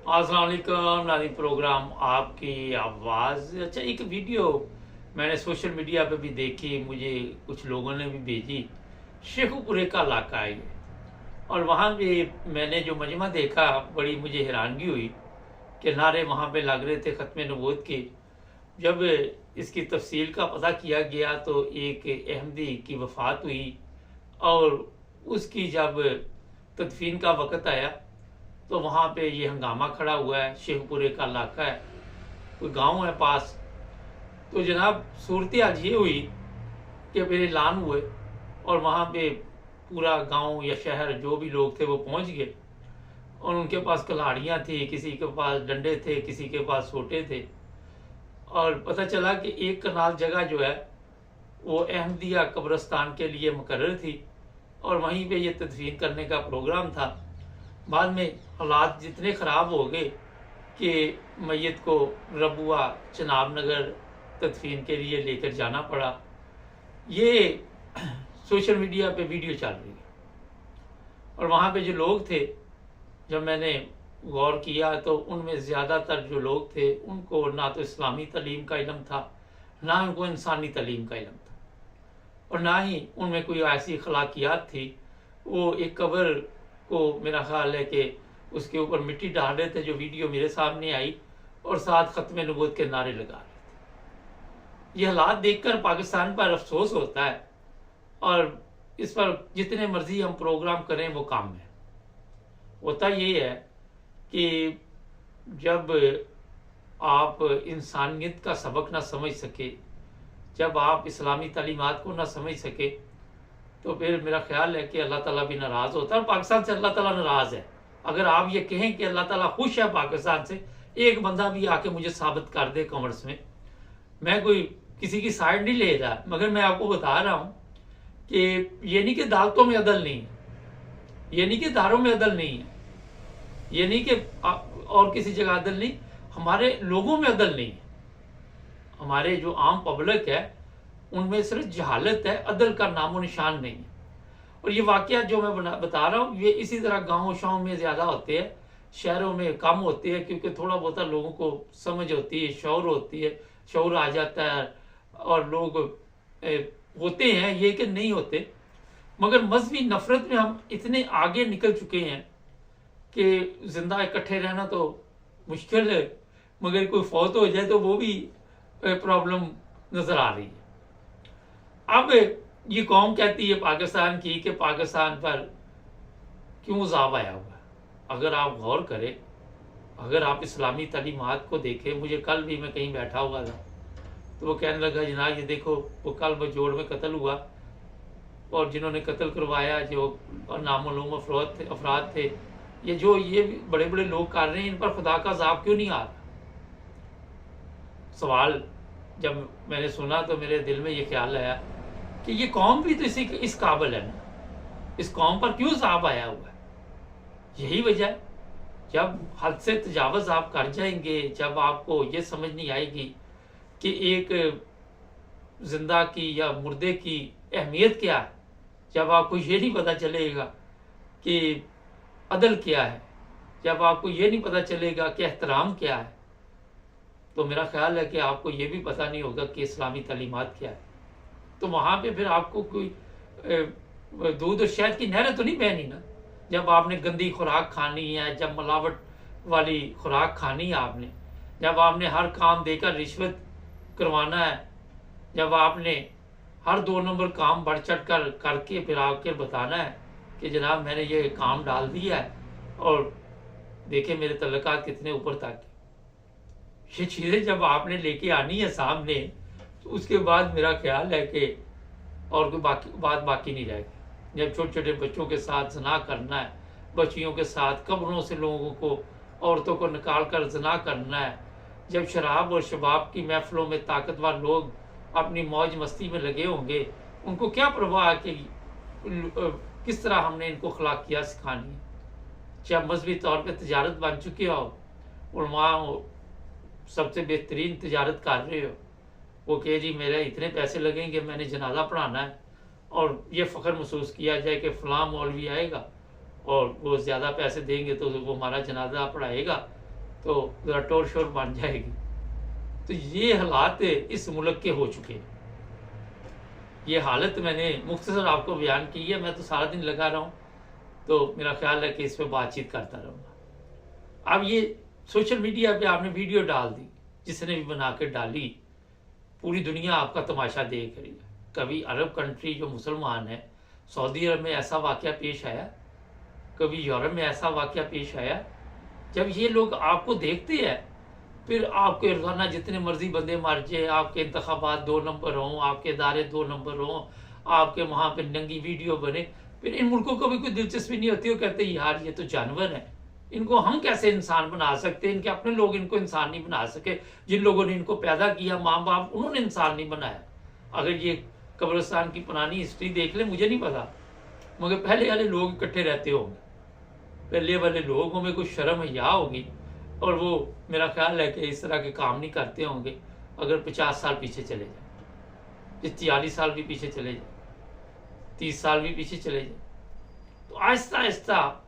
अस्सलाम वालेकुम नाज़रीन। प्रोग्राम आपकी आवाज़। अच्छा, एक वीडियो मैंने सोशल मीडिया पे भी देखी, मुझे कुछ लोगों ने भी भेजी। शेखुपुरे का इलाका है ये, और वहाँ पे मैंने जो मजमा देखा, बड़ी मुझे हैरानगी हुई कि नारे वहाँ पे लग रहे थे ख़त्म नबूवत के। जब इसकी तफसील का पता किया गया तो एक अहमदी की वफ़ात हुई, और उसकी जब तदफीन का वक़्त आया तो वहाँ पे ये हंगामा खड़ा हुआ है। शेखपुरे का इलाका है, कोई गांव है पास। तो जनाब सूरत हाल ये हुई कि फिर ऐलान हुए, और वहाँ पे पूरा गांव या शहर जो भी लोग थे वो पहुँच गए, और उनके पास कल्हाड़ियाँ थी, किसी के पास डंडे थे, किसी के पास सोटे थे। और पता चला कि एक कनाल जगह जो है वो अहमदिया कब्रस्तान के लिए मुकर्रर थी, और वहीं पे ये तदफीन करने का प्रोग्राम था। बाद में हालात जितने ख़राब हो गए कि मैयत को रबुआ चनाब नगर तदफीन के लिए लेकर जाना पड़ा। ये सोशल मीडिया पे वीडियो चल रही है, और वहाँ पे जो लोग थे, जब मैंने गौर किया तो उनमें ज़्यादातर जो लोग थे उनको ना तो इस्लामी तालीम का इल्म था, ना उनको इंसानी तालीम का इल्म था, और ना ही उनमें कोई ऐसी अखलाकियात थी। वो एक कब्र को मेरा ख्याल है कि उसके ऊपर मिट्टी डाल रहे थे, जो वीडियो मेरे सामने आई, और साथ ख़त्म नबूवत के नारे लगा रहे थे। ये हालात देखकर पाकिस्तान पर अफसोस होता है, और इस पर जितने मर्जी हम प्रोग्राम करें वो काम है। होता ये है कि जब आप इंसानियत का सबक ना समझ सके, जब आप इस्लामी तालीमात को ना समझ सके, तो फिर मेरा ख्याल है कि अल्लाह ताला भी नाराज़ होता है, और पाकिस्तान से अल्लाह ताला नाराज़ है। अगर आप ये कहें कि अल्लाह ताला खुश है पाकिस्तान से, एक बंदा भी आके मुझे साबित कर दे कमेंट्स में। मैं कोई किसी की साइड नहीं ले रहा, मगर मैं आपको बता रहा हूँ कि ये नहीं कि अदालतों में अदल नहीं है, ये नहीं कि दारों में अदल नहीं है, ये नहीं कि और किसी जगह अदल नहीं, हमारे लोगों में अदल नहीं है। हमारे जो आम पब्लिक है उनमें सिर्फ जहालत है, अदल का नामो निशान नहीं है। और ये वाकया जो मैं बता रहा हूँ, ये इसी तरह गाँव शाँव में ज़्यादा होते हैं, शहरों में कम होते हैं, क्योंकि थोड़ा बहुत लोगों को समझ होती है, शौर होती है, शौर आ जाता है, और लोग होते हैं, ये कि नहीं होते। मगर मजहबी नफरत में हम इतने आगे निकल चुके हैं कि जिंदा इकट्ठे रहना तो मुश्किल है, मगर कोई फौत हो जाए तो वो भी प्रॉब्लम नज़र आ रही है। अब ये कौम कहती है पाकिस्तान की कि पाकिस्तान पर क्यों अज़ाब आया हुआ है। अगर आप गौर करें, अगर आप इस्लामी तालीमात को देखें, मुझे कल भी मैं कहीं बैठा हुआ था तो वो कहने लगा, जनाब ये देखो, वो कल बजोड़ में कत्ल हुआ, और जिन्होंने कत्ल करवाया जो नामालूम अफराद थे, ये बड़े बड़े लोग कर रहे हैं, इन पर खुदा का अज़ाब क्यों नहीं आ रहा। सवाल जब मैंने सुना तो मेरे दिल में ये ख्याल आया कि ये कौम भी तो इस काबिल है ना, इस कौम पर क्यों अज़ाब आया हुआ है। यही वजह है, जब हद से तजावज़ आप कर जाएंगे, जब आपको ये समझ नहीं आएगी कि एक जिंदा की या मुर्दे की अहमियत क्या है, जब आपको ये नहीं पता चलेगा कि अदल क्या है, जब आपको ये नहीं पता चलेगा कि एहतराम क्या है, तो मेरा ख्याल है कि आपको ये भी पता नहीं होगा कि इस्लामी तालीमात क्या है। तो वहाँ पे फिर आपको कोई दूध और शहद की नहरें तो नहीं बहनी ना। जब आपने गंदी खुराक खानी है, जब मिलावट वाली खुराक खानी है आपने, जब आपने हर काम देकर रिश्वत करवाना है, जब आपने हर 2 नंबर काम बढ़ चढ़ कर करके फिर आकर बताना है कि जनाब मैंने ये काम डाल दिया है और देखे मेरे तल्लुकात कितने ऊपर तक। ये चीज़ें जब आपने लेके आनी है सामने, तो उसके बाद मेरा ख्याल है कि और कोई बाकी नहीं रहेगी। जब छोटे छोटे बच्चों के साथ ज़ना करना है, बच्चियों के साथ कब्रों से लोगों को, औरतों को निकाल कर ज़ना करना है, जब शराब और शबाब की महफिलों में ताकतवर लोग अपनी मौज मस्ती में लगे होंगे, उनको क्या परवाह है कि किस तरह हमने इनको अखलाकियात सिखानी है। जब मजहबी तौर पर तजारत बन चुके हो, उलमा सबसे बेहतरीन तजारत कर रहे हो, वो कहे जी मेरे इतने पैसे लगेंगे, मैंने जनाजा पढ़ाना है, और ये फ़ख्र महसूस किया जाए कि फ़लाँ मौलवी आएगा और वो ज़्यादा पैसे देंगे तो वो हमारा जनाजा पढ़ाएगा, तो ज़रा टोर शोर बन जाएगी। तो ये हालात इस मुल्क के हो चुके हैं। ये हालत मैंने मुख्तसर आपको बयान की है। मैं तो सारा दिन लगा रहा हूँ, तो मेरा ख्याल है कि इस पर बातचीत करता रहूँगा। अब ये सोशल मीडिया पे आपने वीडियो डाल दी, जिसने भी बना के डाली, पूरी दुनिया आपका तमाशा देख रही है। कभी अरब कंट्री जो मुसलमान है, सऊदी अरब में ऐसा वाक़या पेश आया, कभी यूरोप में ऐसा वाक़या पेश आया। जब ये लोग आपको देखते हैं, फिर आपके रोज़ाना जितने मर्जी बंदे मर जाए, आपके इंतखाबात 2 नंबर हों, आपके इदारे 2 नंबर हों, आपके वहाँ पे नंगी वीडियो बने, फिर इन मुल्कों को भी कोई दिलचस्पी नहीं होती। वो कहते यार ये तो जानवर है, इनको हम कैसे इंसान बना सकते हैं? इनके अपने लोग इनको इंसान नहीं बना सके। जिन लोगों ने इनको पैदा किया, माँ बाप, उन्होंने इंसान नहीं बनाया। अगर ये कब्रिस्तान की पुरानी हिस्ट्री देख ले, मुझे नहीं पता, मगर पहले वाले लोग इकट्ठे रहते होंगे, पहले वाले लोगों में कुछ शर्म हया होगी, और वो मेरा ख्याल है कि इस तरह के काम नहीं करते होंगे। अगर 50 साल पीछे चले जाए, 40 साल भी पीछे चले जाए, 30 साल भी पीछे चले जाए, तो आहिस्ता आहिस्ता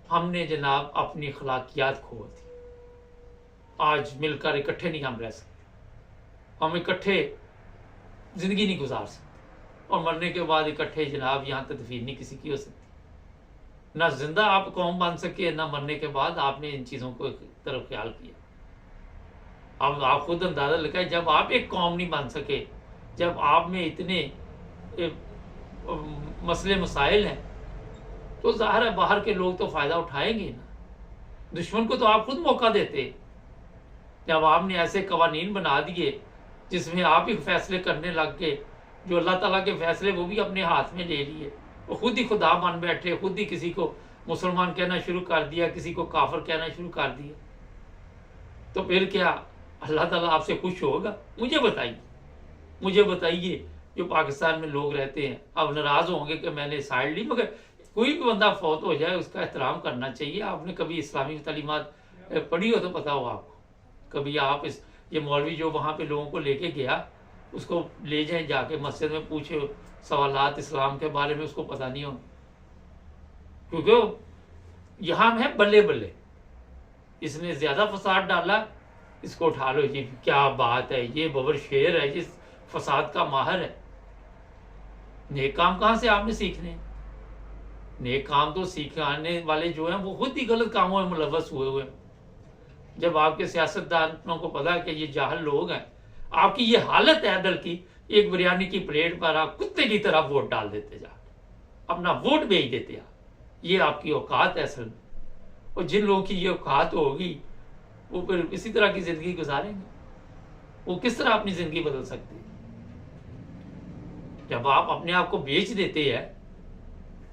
हमने जनाब अपनी अखलाकियात खो दी। आज मिलकर इकट्ठे नहीं हम रह सकते, हम इकट्ठे ज़िंदगी नहीं गुजार सकते, और मरने के बाद इकट्ठे जनाब यहाँ तदफीन नहीं किसी की हो सकती। ना जिंदा आप कौम बन सके, ना मरने के बाद आपने इन चीज़ों को तरफ ख्याल किया। अब आप खुद अंदाज़ा लगाए, जब आप एक कौम नहीं बन सके, जब आप में इतने मसले मसाइल हैं, तो ज़ाहिर है बाहर के लोग तो फ़ायदा उठाएंगे ना। दुश्मन को तो आप खुद मौका देते। जब आपने ऐसे कवानीन बना दिए जिसमें आप ही फैसले करने लग गए, जो अल्लाह ताला के फैसले वो भी अपने हाथ में ले लिए, वो खुद ही खुदा बन बैठे, खुद ही किसी को मुसलमान कहना शुरू कर दिया, किसी को काफिर कहना शुरू कर दिया, तो फिर क्या अल्लाह ताला आपसे खुश होगा? मुझे बताइए जो पाकिस्तान में लोग रहते हैं, अब नाराज़ होंगे कि मैंने साइड ली, मगर कोई भी बंदा फौत हो जाए उसका एहतराम करना चाहिए। आपने कभी इस्लामी तालीमात पढ़ी हो तो पता हो आपको, कभी आप ये मौलवी जो वहाँ पे लोगों को लेके गया, उसको ले जाए जाके मस्जिद में, पूछे सवालात इस्लाम के बारे में, उसको पता नहीं हो, क्योंकि यहाँ है बल्ले बल्ले, इसने ज़्यादा फसाद डाला, इसको उठा लो, ये क्या बात है, ये बबर शेर है, जिस फसाद का माहिर है। नेक काम कहाँ से आपने सीखने? नेक काम तो सिखाने वाले जो हैं वो खुद ही गलत कामों में मुलव्वस हुए हुए। जब आपके सियासतदानों को पता है कि ये जाहल लोग हैं, आपकी ये हालत है अदल की, एक बिरयानी की प्लेट पर आप कुत्ते की तरह वोट डाल देते जा, अपना वोट बेच देते आप। ये आपकी औकात है असल में। और जिन लोगों की ये औकात होगी वो फिर इसी तरह की जिंदगी गुजारेंगे। वो किस तरह अपनी जिंदगी बदल सकते हैं? जब आप अपने आप को बेच देते हैं,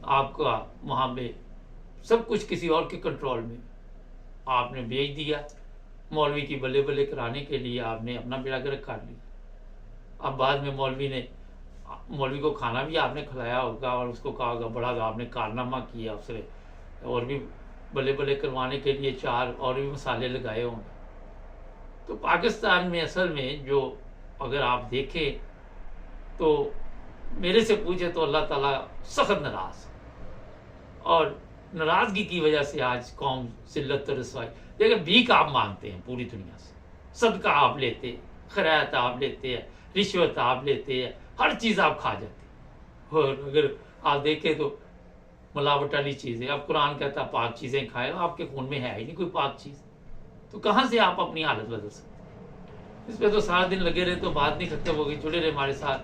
आपका वहां पे सब कुछ किसी और के कंट्रोल में, आपने बेच दिया। मौलवी की बल्ले बल्ले कराने के लिए आपने अपना बेड़ा गर्क कर लिया। अब बाद में मौलवी को खाना भी आपने खिलाया होगा और उसको कहा होगा बड़ा आपने कारनामा किया उससे, और भी बल्ले बल्ले करवाने के लिए 4 और भी मसाले लगाए होंगे। तो पाकिस्तान में असल में जो अगर आप देखें तो मेरे से पूछे तो अल्लाह ताला सख्त नाराज़, और नाराज़गी की वजह से आज कौम जिल्लत और रसवाई। देखिए भीख आप मांगते हैं पूरी दुनिया से, सदका आप लेते हैं, खैरात आप लेते हैं, रिश्वत आप लेते हैं, हर चीज़ आप खा जाते हैं। और अगर आप देखें तो मिलावट वाली चीज़ें, अब कुरान कहता है पाक चीज़ें खाए, आपके खून में है ही नहीं कोई पाक चीज़, तो कहाँ से आप अपनी हालत बदल सकते? इस पर तो सारा दिन लगे रहे तो बात नहीं खत्म होगी। जुड़े रहे हमारे साथ,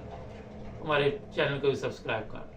हमारे चैनल को भी सब्सक्राइब कर।